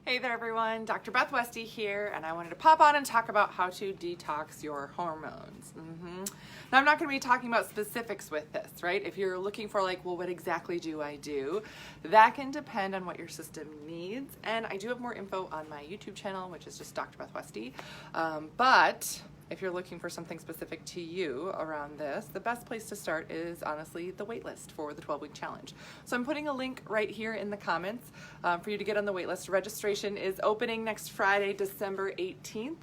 Hey there everyone, Dr. Beth Westy here, and I wanted to pop on and talk about how to detox your hormones. Now I'm not going to be talking about specifics with this, right? If you're looking for like, well, what exactly do I do? That can depend on what your system needs, and I do have more info on my YouTube channel, which is just Dr. Beth Westy. But if you're looking for something specific to you around this, the best place to start is honestly the waitlist for the 12-week challenge. So I'm putting a link right here in the comments for you to get on the waitlist. Registration is opening next Friday, December 18th.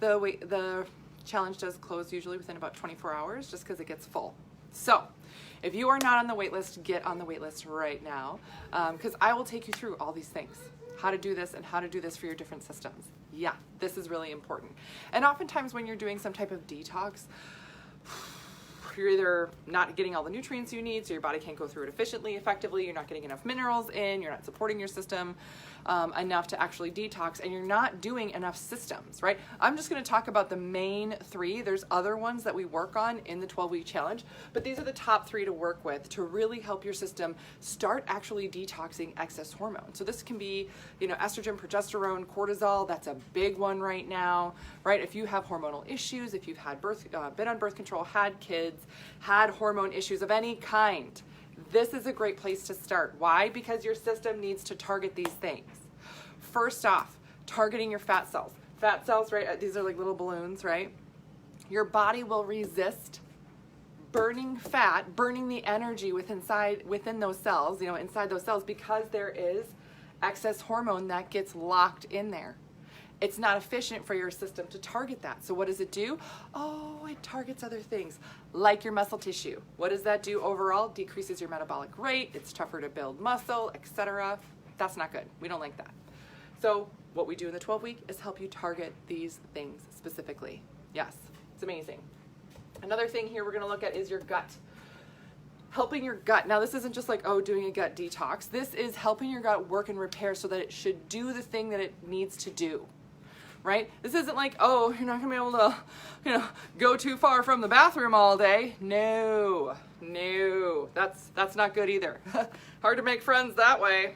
The challenge does close usually within about 24 hours just because it gets full. So if you are not on the waitlist, get on the waitlist right now because I will take you through all these things. How to do this and how to do this for your different systems. Yeah, this is really important. And oftentimes when you're doing some type of detox, you're either not getting all the nutrients you need, so your body can't go through it efficiently, effectively, you're not getting enough minerals in, you're not supporting your system enough to actually detox, and you're not doing enough systems, right? I'm just gonna talk about the main three. There's other ones that we work on in the 12-week challenge, but these are the top three to work with to really help your system start actually detoxing excess hormone. So this can be, estrogen, progesterone, cortisol, that's a big one right now, right? If you have hormonal issues, if you've had been on birth control, had kids, had hormone issues of any kind, this is a great place to start. Why? Because your system needs to target these things. First off, targeting your fat cells. Fat cells, right? These are like little balloons, right? Your body will resist burning fat, burning the energy within those cells, inside those cells, because there is excess hormone that gets locked in there. It's not efficient for your system to target that. So what does it do? Oh, it targets other things like your muscle tissue. What does that do overall? Decreases your metabolic rate. It's tougher to build muscle, etc. That's not good. We don't like that. So what we do in the 12-week is help you target these things specifically. Yes, it's amazing. Another thing here we're going to look at is your gut. Helping your gut. Now this isn't just like, doing a gut detox. This is helping your gut work and repair so that it should do the thing that it needs to do. Right? This isn't like, you're not gonna be able to, go too far from the bathroom all day. No, that's not good either. Hard to make friends that way.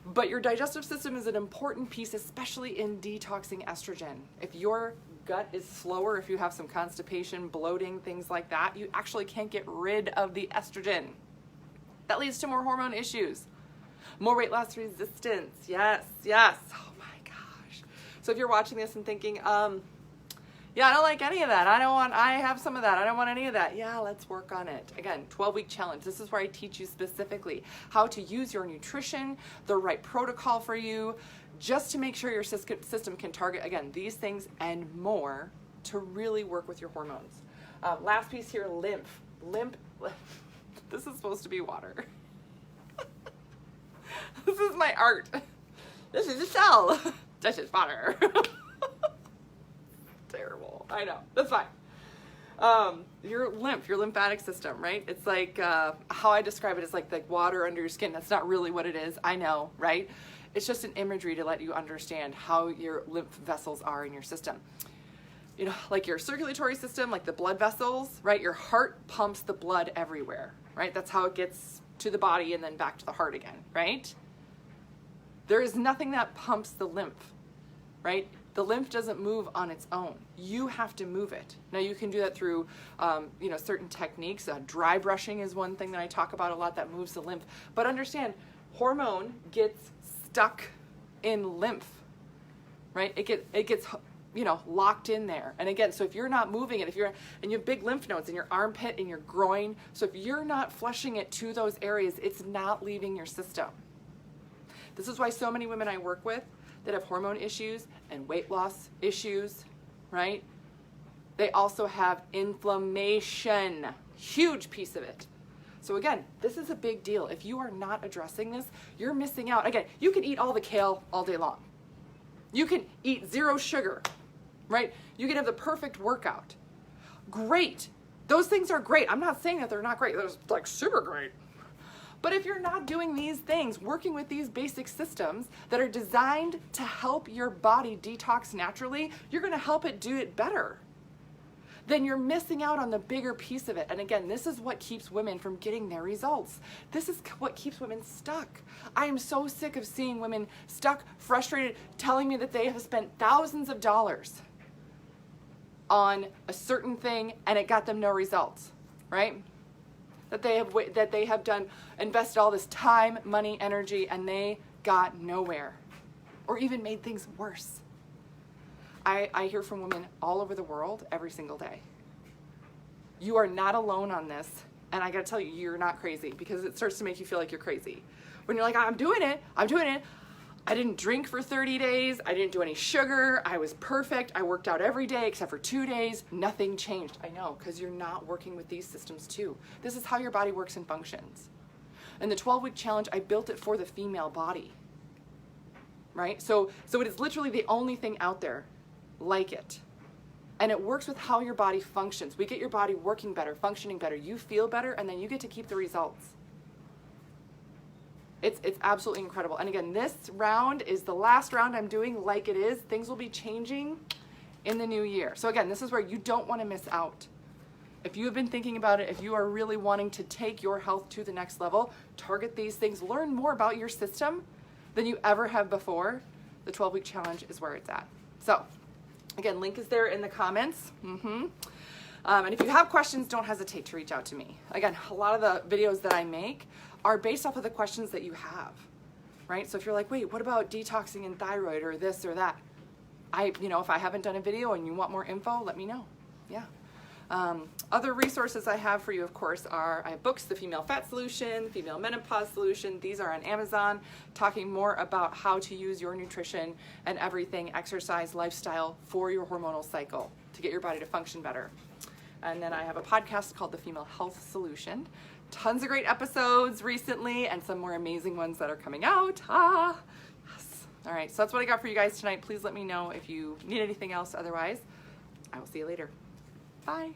But your digestive system is an important piece, especially in detoxing estrogen. If your gut is slower, if you have some constipation, bloating, things like that, you actually can't get rid of the estrogen. That leads to more hormone issues. More weight loss resistance. Yes. Oh my gosh. So if you're watching this and thinking, I don't like any of that. I have some of that. I don't want any of that. Yeah, let's work on it. Again, 12-week challenge. This is where I teach you specifically how to use your nutrition, the right protocol for you, just to make sure your system can target, again, these things and more to really work with your hormones. Last piece here, lymph. This is supposed to be water. This is my art. This is a cell. This is water. Terrible. I know. That's fine. Your lymphatic system, right? It's like how I describe it is like water under your skin. That's not really what it is. I know, right? It's just an imagery to let you understand how your lymph vessels are in your system. Like your circulatory system, like the blood vessels, right? Your heart pumps the blood everywhere, right? That's how it gets to the body and then back to the heart again, right? There is nothing that pumps the lymph, right? The lymph doesn't move on its own. You have to move it. Now you can do that through, certain techniques. Dry brushing is one thing that I talk about a lot that moves the lymph. But understand, hormone gets stuck in lymph, right? It gets locked in there. And again, so if you're not moving it, and you have big lymph nodes in your armpit, in your groin, so if you're not flushing it to those areas, it's not leaving your system. This is why so many women I work with that have hormone issues and weight loss issues, right? They also have inflammation, huge piece of it. So again, this is a big deal. If you are not addressing this, you're missing out. Again, you can eat all the kale all day long. You can eat 0 sugar, right? You can have the perfect workout. Great. Those things are great. I'm not saying that they're not great. They're like super great. But if you're not doing these things, working with these basic systems that are designed to help your body detox naturally, you're going to help it do it better. then you're missing out on the bigger piece of it. And again, this is what keeps women from getting their results. This is what keeps women stuck. I am so sick of seeing women stuck, frustrated, telling me that they have spent thousands of dollars on a certain thing and it got them no results, right? That they have done, invested all this time, money, energy, and they got nowhere, or even made things worse. I hear from women all over the world every single day. You are not alone on this, and I gotta tell you, you're not crazy, because it starts to make you feel like you're crazy. When you're like, I'm doing it. I didn't drink for 30 days. I didn't do any sugar. I was perfect. I worked out every day except for 2 days. Nothing changed. I know, because you're not working with these systems too. This is how your body works and functions. And the 12-week challenge, I built it for the female body, right? So it is literally the only thing out there like it. And it works with how your body functions. We get your body working better, functioning better. You feel better, and then you get to keep the results. It's absolutely incredible. And again, this round is the last round I'm doing like it is. Things will be changing in the new year. So again, this is where you don't want to miss out. If you have been thinking about it, if you are really wanting to take your health to the next level, target these things, learn more about your system than you ever have before, the 12-week challenge is where it's at. So again, link is there in the comments. And if you have questions, don't hesitate to reach out to me. Again, a lot of the videos that I make are based off of the questions that you have, right? So if you're like, wait, what about detoxing and thyroid or this or that? If I haven't done a video and you want more info, let me know. Yeah. Other resources I have for you, of course, I have books, The Female Fat Solution, Female Menopause Solution. These are on Amazon, talking more about how to use your nutrition and everything, exercise, lifestyle for your hormonal cycle to get your body to function better. And then I have a podcast called The Female Health Solution. Tons of great episodes recently and some more amazing ones that are coming out. Yes. All right, so that's what I got for you guys tonight. Please let me know if you need anything else. Otherwise, I will see you later. Bye.